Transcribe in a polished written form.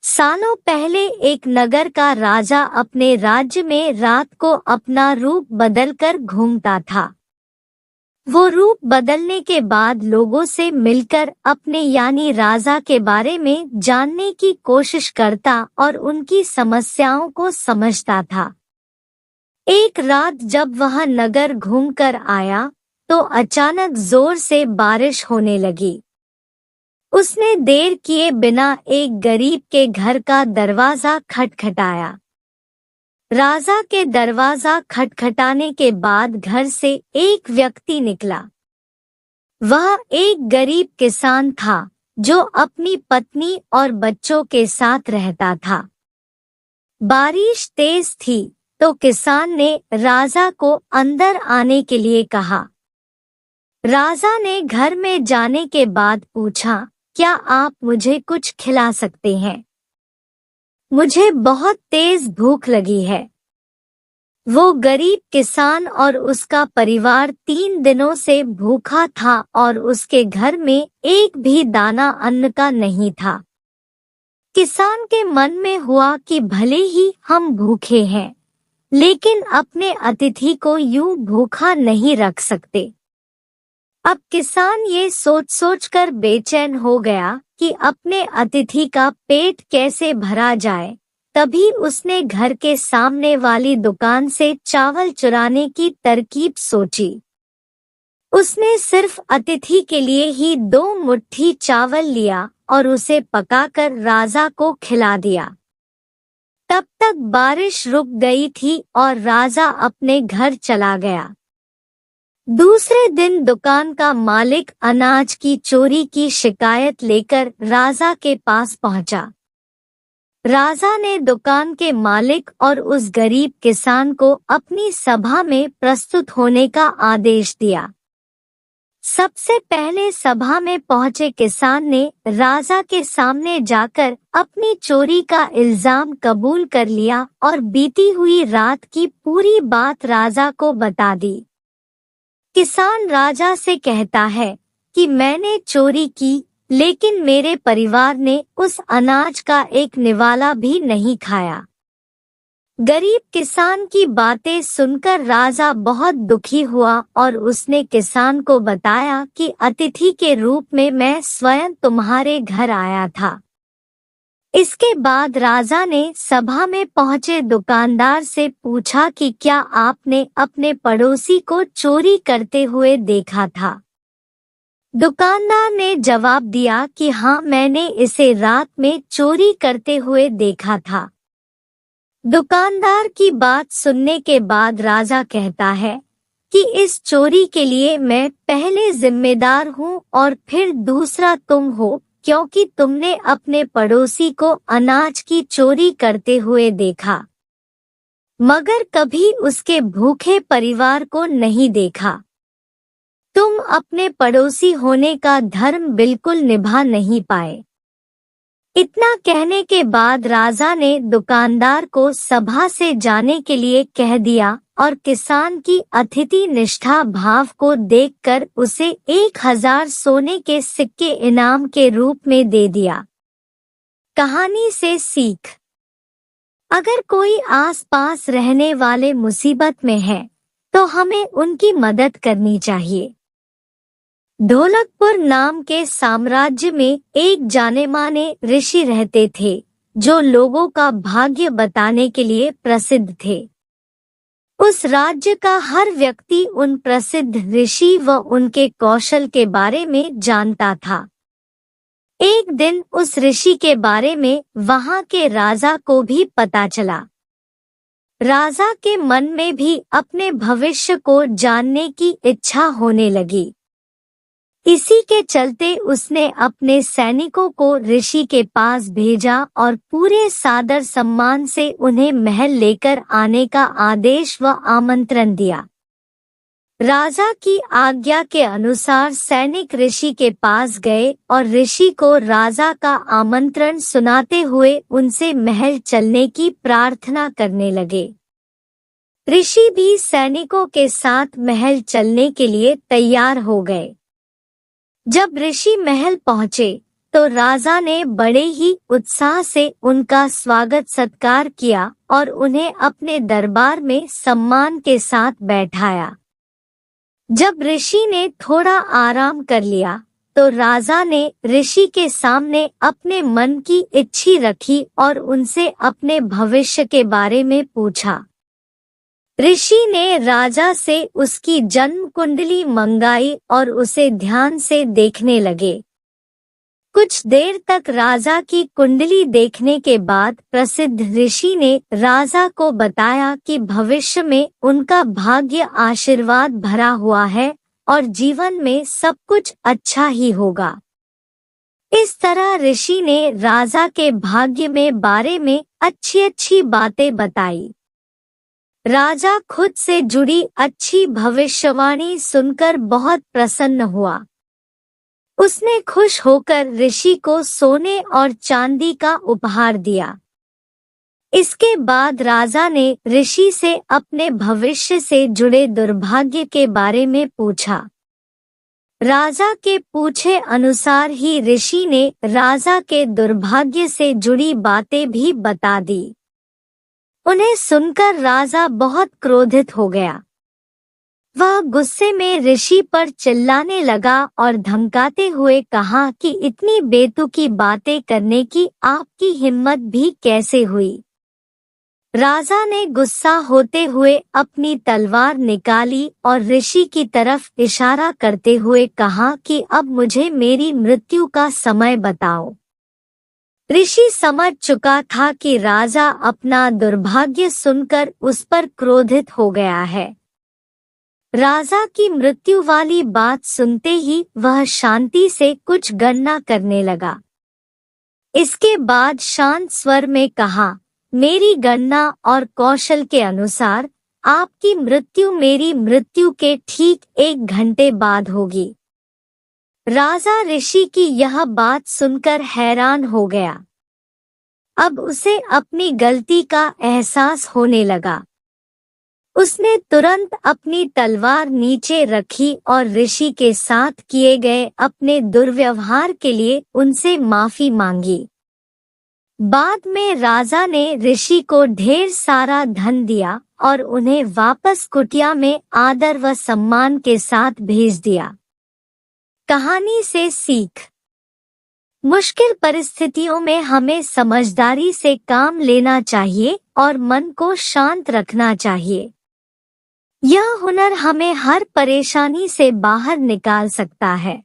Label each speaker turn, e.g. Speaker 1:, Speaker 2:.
Speaker 1: सालों पहले एक नगर का राजा अपने राज्य में रात को अपना रूप बदलकर घूमता था। वो रूप बदलने के बाद लोगों से मिलकर अपने यानी राजा के बारे में जानने की कोशिश करता और उनकी समस्याओं को समझता था। एक रात जब वह नगर घूमकर आया तो अचानक जोर से बारिश होने लगी। उसने देर किए बिना एक गरीब के घर का दरवाजा खटखटाया। राजा के दरवाजा खटखटाने के बाद घर से एक व्यक्ति निकला। वह एक गरीब किसान था जो अपनी पत्नी और बच्चों के साथ रहता था। बारिश तेज थी तो किसान ने राजा को अंदर आने के लिए कहा। राजा ने घर में जाने के बाद पूछा, क्या आप मुझे कुछ खिला सकते हैं? मुझे बहुत तेज भूख लगी है। वो गरीब किसान और उसका परिवार 3 दिनों से भूखा था और उसके घर में एक भी दाना अन्न का नहीं था। किसान के मन में हुआ कि भले ही हम भूखे हैं, लेकिन अपने अतिथि को यूं भूखा नहीं रख सकते। अब किसान ये सोच कर बेचैन हो गया कि अपने अतिथि का पेट कैसे भरा जाए। तभी उसने घर के सामने वाली दुकान से चावल चुराने की तरकीब सोची। उसने सिर्फ अतिथि के लिए ही 2 मुट्ठी चावल लिया और उसे पकाकर राजा को खिला दिया। तब तक बारिश रुक गई थी और राजा अपने घर चला गया। दूसरे दिन दुकान का मालिक अनाज की चोरी की शिकायत लेकर राजा के पास पहुंचा। राजा ने दुकान के मालिक और उस गरीब किसान को अपनी सभा में प्रस्तुत होने का आदेश दिया। सबसे पहले सभा में पहुंचे किसान ने राजा के सामने जाकर अपनी चोरी का इल्जाम कबूल कर लिया और बीती हुई रात की पूरी बात राजा को बता दी। किसान राजा से कहता है कि मैंने चोरी की, लेकिन मेरे परिवार ने उस अनाज का एक निवाला भी नहीं खाया। गरीब किसान की बातें सुनकर राजा बहुत दुखी हुआ और उसने किसान को बताया कि अतिथि के रूप में मैं स्वयं तुम्हारे घर आया था। इसके बाद राजा ने सभा में पहुंचे दुकानदार से पूछा कि क्या आपने अपने पड़ोसी को चोरी करते हुए देखा था? दुकानदार ने जवाब दिया कि हाँ, मैंने इसे रात में चोरी करते हुए देखा था। दुकानदार की बात सुनने के बाद राजा कहता है कि इस चोरी के लिए मैं पहले जिम्मेदार हूँ और फिर दूसरा तुम हो, क्योंकि तुमने अपने पड़ोसी को अनाज की चोरी करते हुए देखा, मगर कभी उसके भूखे परिवार को नहीं देखा। तुम अपने पड़ोसी होने का धर्म बिल्कुल निभा नहीं पाए। इतना कहने के बाद राजा ने दुकानदार को सभा से जाने के लिए कह दिया और किसान की अतिथि निष्ठा भाव को देखकर उसे 1000 सोने के सिक्के इनाम के रूप में दे दिया। कहानी से सीख। अगर कोई आसपास रहने वाले मुसीबत में है तो हमें उनकी मदद करनी चाहिए। ढोलकपुर नाम के साम्राज्य में एक जाने-माने ऋषि रहते थे जो लोगों का भाग्य बताने के लिए प्रसिद्ध थे। उस राज्य का हर व्यक्ति उन प्रसिद्ध ऋषि व उनके कौशल के बारे में जानता था। एक दिन उस ऋषि के बारे में वहां के राजा को भी पता चला। राजा के मन में भी अपने भविष्य को जानने की इच्छा होने लगी। इसी के चलते उसने अपने सैनिकों को ऋषि के पास भेजा और पूरे सादर सम्मान से उन्हें महल लेकर आने का आदेश व आमंत्रण दिया। राजा की आज्ञा के अनुसार सैनिक ऋषि के पास गए और ऋषि को राजा का आमंत्रण सुनाते हुए उनसे महल चलने की प्रार्थना करने लगे। ऋषि भी सैनिकों के साथ महल चलने के लिए तैयार हो गए। जब ऋषि महल पहुंचे तो राजा ने बड़े ही उत्साह से उनका स्वागत सत्कार किया और उन्हें अपने दरबार में सम्मान के साथ बैठाया। जब ऋषि ने थोड़ा आराम कर लिया तो राजा ने ऋषि के सामने अपने मन की इच्छा रखी और उनसे अपने भविष्य के बारे में पूछा। ऋषि ने राजा से उसकी जन्म कुंडली मंगाई और उसे ध्यान से देखने लगे। कुछ देर तक राजा की कुंडली देखने के बाद प्रसिद्ध ऋषि ने राजा को बताया कि भविष्य में उनका भाग्य आशीर्वाद भरा हुआ है और जीवन में सब कुछ अच्छा ही होगा। इस तरह ऋषि ने राजा के भाग्य में बारे में अच्छी अच्छी बातें बताई। राजा खुद से जुड़ी अच्छी भविष्यवाणी सुनकर बहुत प्रसन्न हुआ। उसने खुश होकर ऋषि को सोने और चांदी का उपहार दिया। इसके बाद राजा ने ऋषि से अपने भविष्य से जुड़े दुर्भाग्य के बारे में पूछा। राजा के पूछे अनुसार ही ऋषि ने राजा के दुर्भाग्य से जुड़ी बातें भी बता दी। उन्हें सुनकर राजा बहुत क्रोधित हो गया। वह गुस्से में ऋषि पर चिल्लाने लगा और धमकाते हुए कहा कि इतनी बेतुकी बातें करने की आपकी हिम्मत भी कैसे हुई। राजा ने गुस्सा होते हुए अपनी तलवार निकाली और ऋषि की तरफ इशारा करते हुए कहा कि अब मुझे मेरी मृत्यु का समय बताओ। ऋषि समझ चुका था कि राजा अपना दुर्भाग्य सुनकर उस पर क्रोधित हो गया है। राजा की मृत्यु वाली बात सुनते ही वह शांति से कुछ गणना करने लगा। इसके बाद शांत स्वर में कहा, मेरी गणना और कौशल के अनुसार आपकी मृत्यु मेरी मृत्यु के ठीक 1 घंटे बाद होगी। राजा ऋषि की यह बात सुनकर हैरान हो गया। अब उसे अपनी गलती का एहसास होने लगा। उसने तुरंत अपनी तलवार नीचे रखी और ऋषि के साथ किए गए अपने दुर्व्यवहार के लिए उनसे माफी मांगी। बाद में राजा ने ऋषि को ढेर सारा धन दिया और उन्हें वापस कुटिया में आदर व सम्मान के साथ भेज दिया। कहानी से सीख। मुश्किल परिस्थितियों में हमें समझदारी से काम लेना चाहिए और मन को शांत रखना चाहिए। यह हुनर हमें हर परेशानी से बाहर निकाल सकता है।